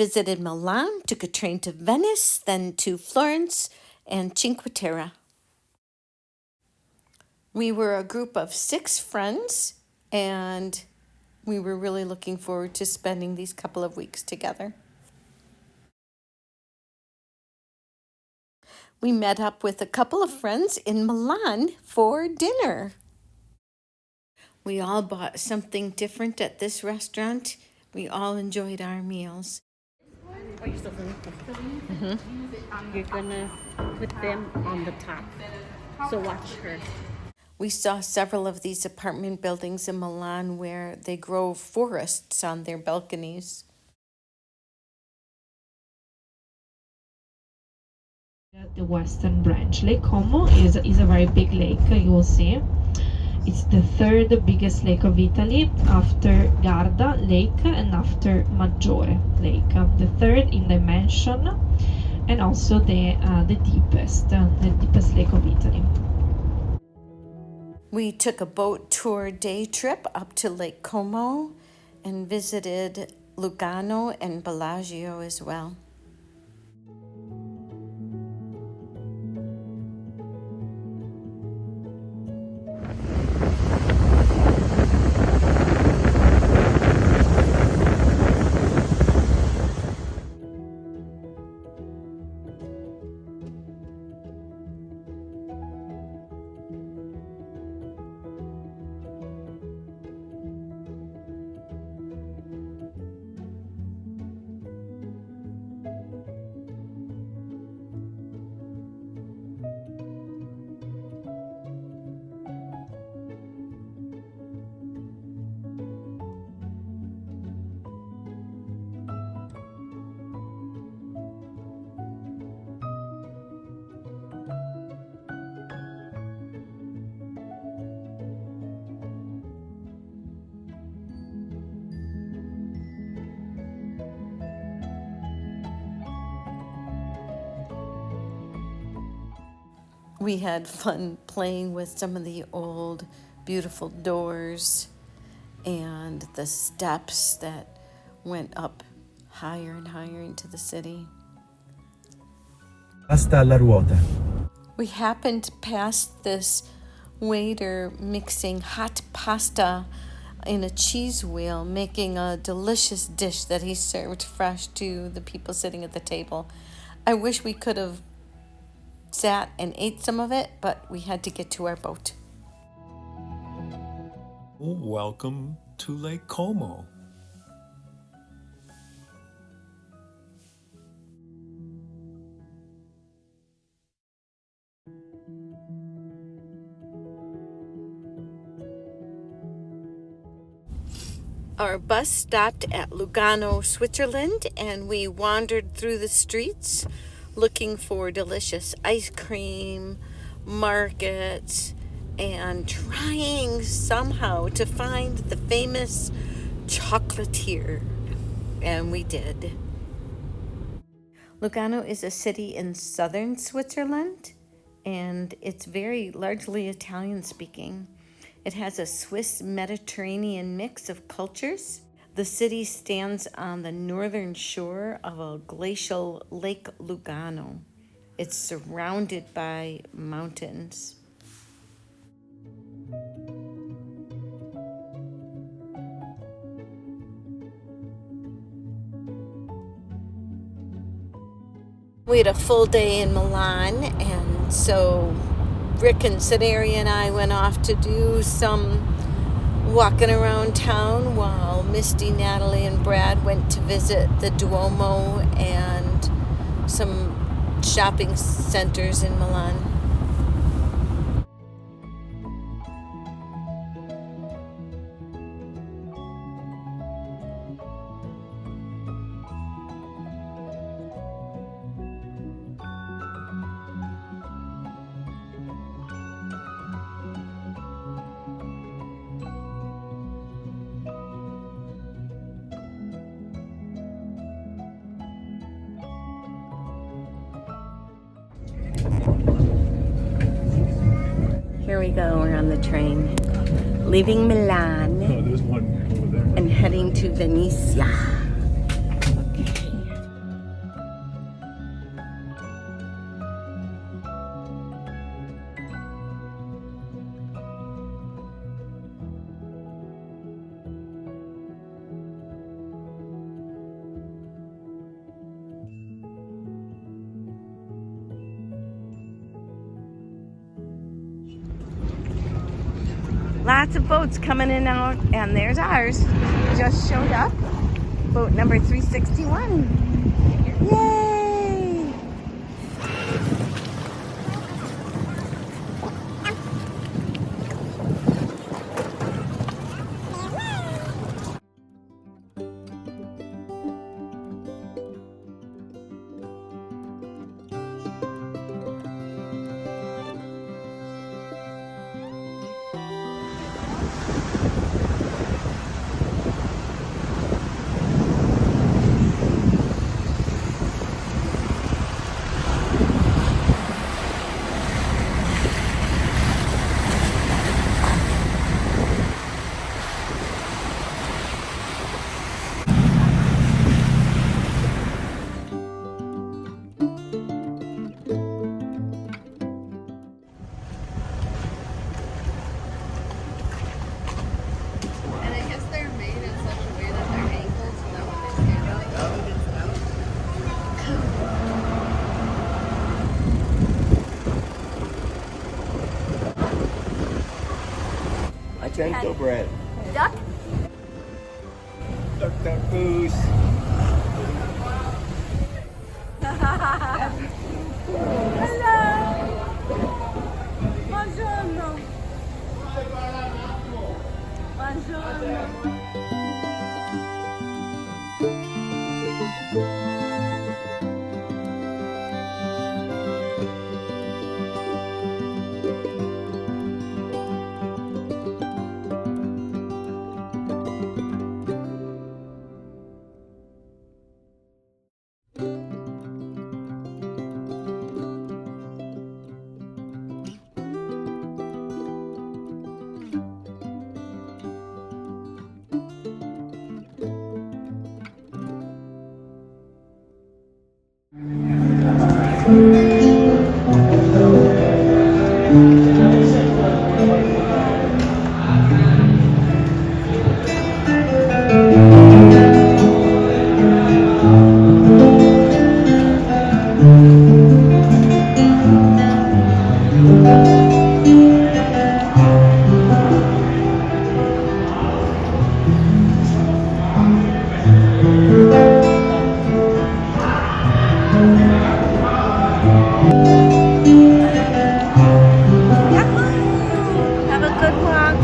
visited Milan, took a train to Venice, then to Florence and Cinque Terre. We were a group of 6 friends, and we were really looking forward to spending these couple of weeks together. We met up with a couple of friends in Milan for dinner. We all bought something different at this restaurant. We all enjoyed our meals. You're gonna put them on the top. So watch her. We saw several of these apartment buildings in Milan where they grow forests on their balconies. The western branch. Lake Como is a very big lake, you will see. It's the 3rd biggest lake of Italy after Garda Lake and after Maggiore Lake. The 3rd in dimension and also the deepest lake of Italy. We took a boat tour day trip up to Lake Como and visited Lugano and Bellagio as well. We had fun playing with some of the old, beautiful doors and the steps that went up higher and higher into the city. Pasta alla ruota. We happened past this waiter mixing hot pasta in a cheese wheel, making a delicious dish that he served fresh to the people sitting at the table. I wish we could have sat and ate some of it, but we had to get to our boat. Welcome to Lake Como. Our bus stopped at Lugano, Switzerland, and we wandered through the streets looking for delicious ice cream, markets, and trying somehow to find the famous chocolatier. And we did. Lugano is a city in southern Switzerland, and it's very largely Italian speaking. It has a Swiss Mediterranean mix of cultures. The city stands on the northern shore of a glacial Lake Lugano. It's surrounded by mountains. We had a full day in Milan, and so Rick and Sidaria and I went off to do some walking around town while Misty, Natalie, and Brad went to visit the Duomo and some shopping centers in Milan. Here we go, we're on the train, leaving Milan Oh, there's one over there. and heading to Venice. Okay. Lots of boats coming in and out, and there's ours. Just showed up. Boat number 361. Yay! And I guess they're made in such a way that they're angled so that when they stand up, it evens out. Argento bread. Duck? Duck, duck, goose. Have a good walk.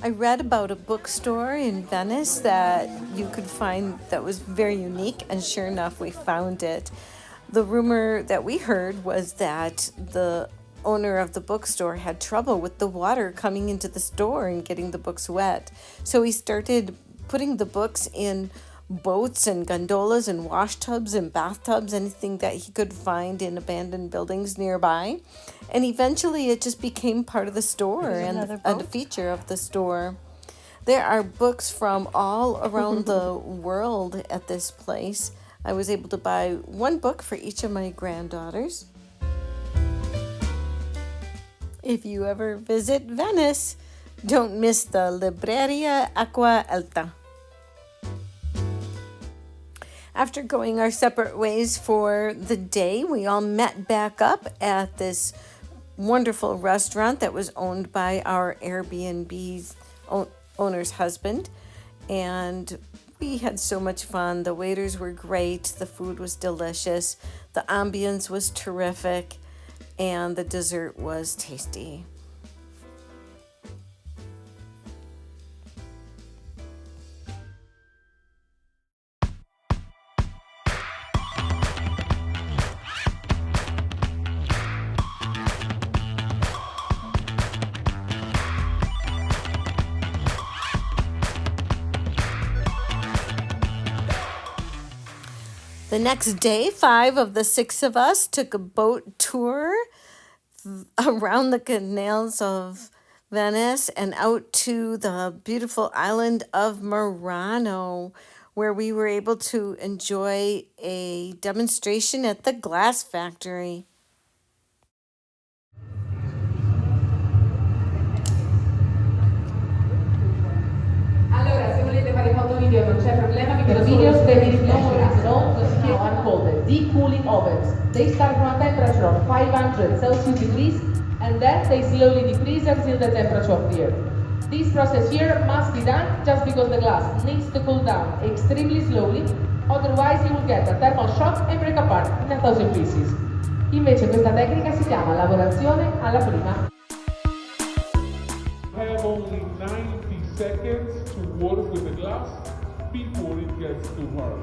I read about a bookstore in Venice that you could find that was very unique, and sure enough, we found it. The rumor that we heard was that the owner of the bookstore had trouble with the water coming into the store and getting the books wet. So he started putting the books in boats and gondolas and wash tubs and bathtubs, anything that he could find in abandoned buildings nearby. And eventually it just became part of the store and a feature of the store. There are books from all around the world at this place. I was able to buy one book for each of my granddaughters. If you ever visit Venice, don't miss the Libreria Acqua Alta. After going our separate ways for the day, we all met back up at this wonderful restaurant that was owned by our Airbnb's owner's husband. And we had so much fun. The waiters were great. The food was delicious. The ambience was terrific. And the dessert was tasty. The next day, 5 of the 6 of us took a boat tour around the canals of Venice and out to the beautiful island of Murano, where we were able to enjoy a demonstration at the glass factory. Allora, se volete fare foto video here non c'è problema. The videos that is no more at all now are called deep cooling ovens. They start from a temperature of 500 Celsius degrees and then they slowly decrease until the temperature of the earth. This process here must be done just because the glass needs to cool down extremely slowly, otherwise you will get a thermal shock and break apart in 1,000 pieces. Invece questa tecnica si chiama lavorazione alla prima. Have only 90 seconds to work with the glass before it gets too hard.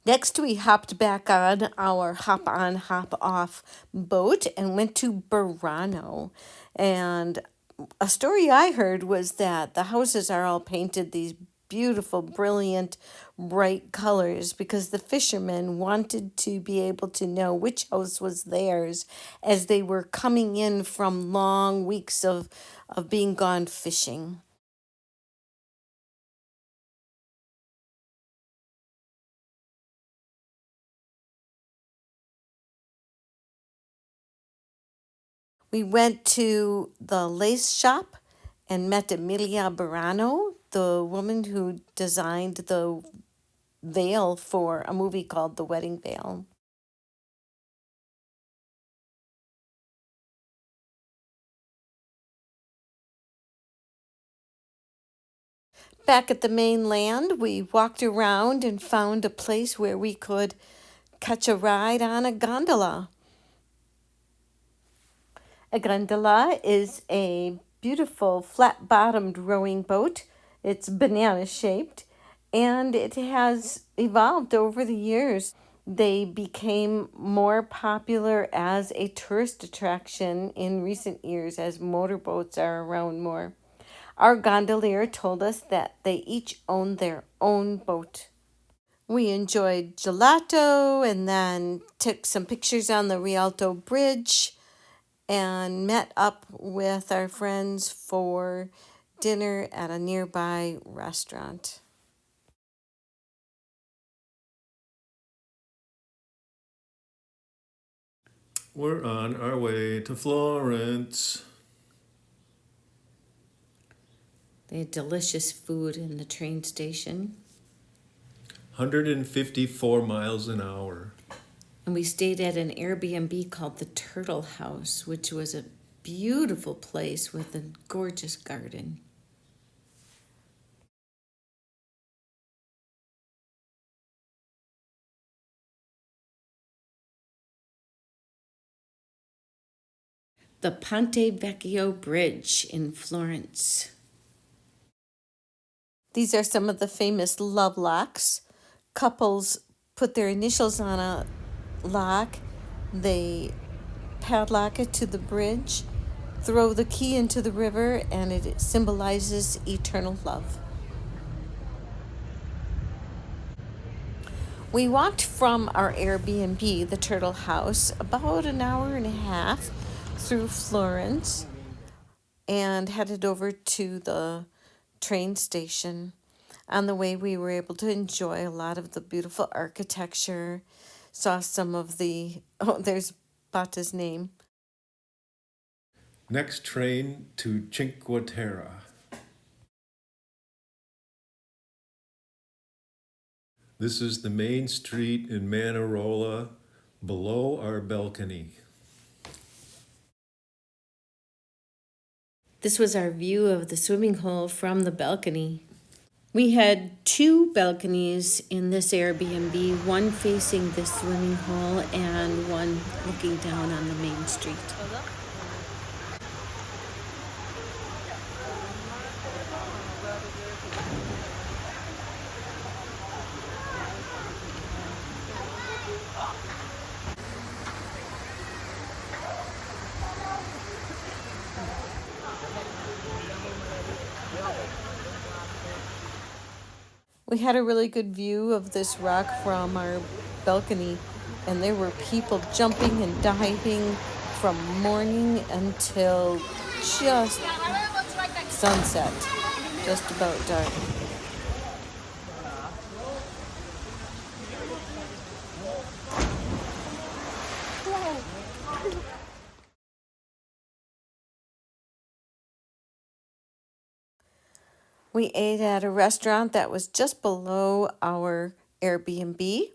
Next, we hopped back on our hop on, hop off boat and went to Burano. And a story I heard was that the houses are all painted these beautiful, brilliant, bright colors because the fishermen wanted to be able to know which house was theirs as they were coming in from long weeks of being gone fishing. We went to the lace shop and met Emilia Burano, the woman who designed the veil for a movie called The Wedding Veil. Back at the mainland, we walked around and found a place where we could catch a ride on a gondola. A gondola is a beautiful flat-bottomed rowing boat. It's banana-shaped, and it has evolved over the years. They became more popular as a tourist attraction in recent years as motorboats are around more. Our gondolier told us that they each own their own boat. We enjoyed gelato and then took some pictures on the Rialto Bridge and met up with our friends for dinner at a nearby restaurant. We're on our way to Florence. They had delicious food in the train station. 154 miles an hour. And we stayed at an Airbnb called the Turtle House, which was a beautiful place with a gorgeous garden. The Ponte Vecchio Bridge in Florence. These are some of the famous love locks. Couples put their initials on a lock, they padlock it to the bridge, throw the key into the river, and it symbolizes eternal love. We walked from our Airbnb, the Turtle House, about an hour and a half through Florence and headed over to the train station. On the way, we were able to enjoy a lot of the beautiful architecture, saw some of the, there's Bata's name. Next train to Cinque Terre. This is the main street in Manarola, below our balcony. This was our view of the swimming hole from the balcony. We had two balconies in this Airbnb, one facing the swimming hole and one looking down on the main street. We had a really good view of this rock from our balcony, and there were people jumping and diving from morning until just sunset, just about dark. We ate at a restaurant that was just below our Airbnb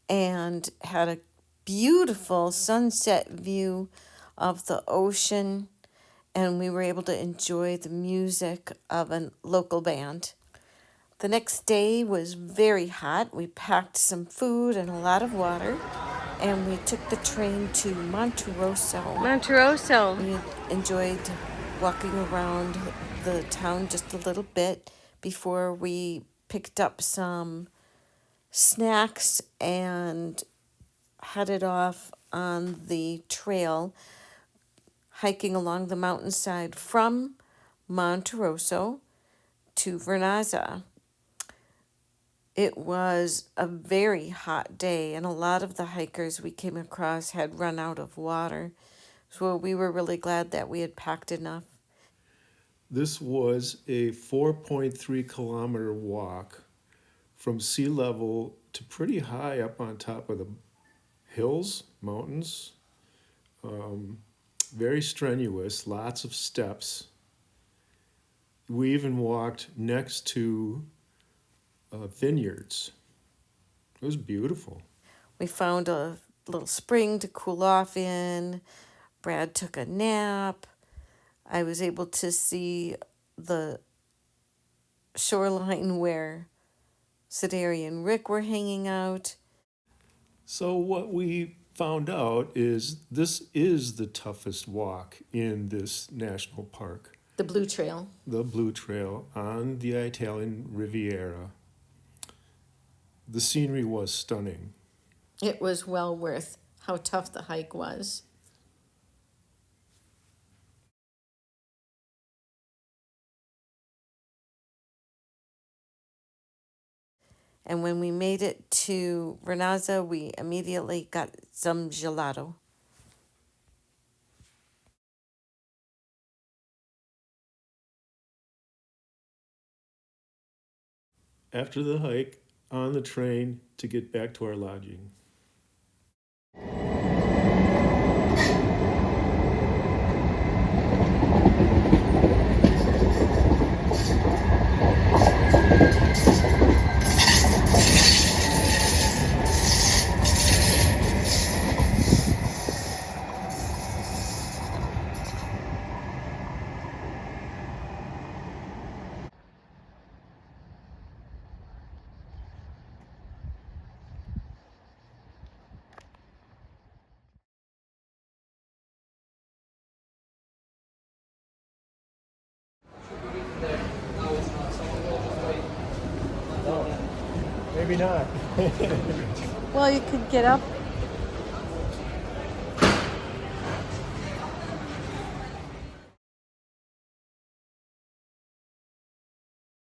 and had a beautiful sunset view of the ocean, and we were able to enjoy the music of a local band. The next day was very hot. We packed some food and a lot of water, and we took the train to Monterosso. Monterosso. We enjoyed walking around the town just a little bit before we picked up some snacks and headed off on the trail, hiking along the mountainside from Monterosso to Vernazza. It was a very hot day, and a lot of the hikers we came across had run out of water. So we were really glad that we had packed enough. This was a 4.3 kilometer walk from sea level to pretty high up on top of the hills, mountains. Very strenuous, lots of steps. We even walked next to vineyards. It was beautiful. We found a little spring to cool off in. Brad took a nap. I was able to see the shoreline where Sideri and Rick were hanging out. So what we found out is this is the toughest walk in this national park. The Blue Trail. The Blue Trail on the Italian Riviera. The scenery was stunning. It was well worth how tough the hike was. And when we made it to Vernazza, we immediately got some gelato. After the hike, on the train to get back to our lodging. Maybe not. Well, you could get up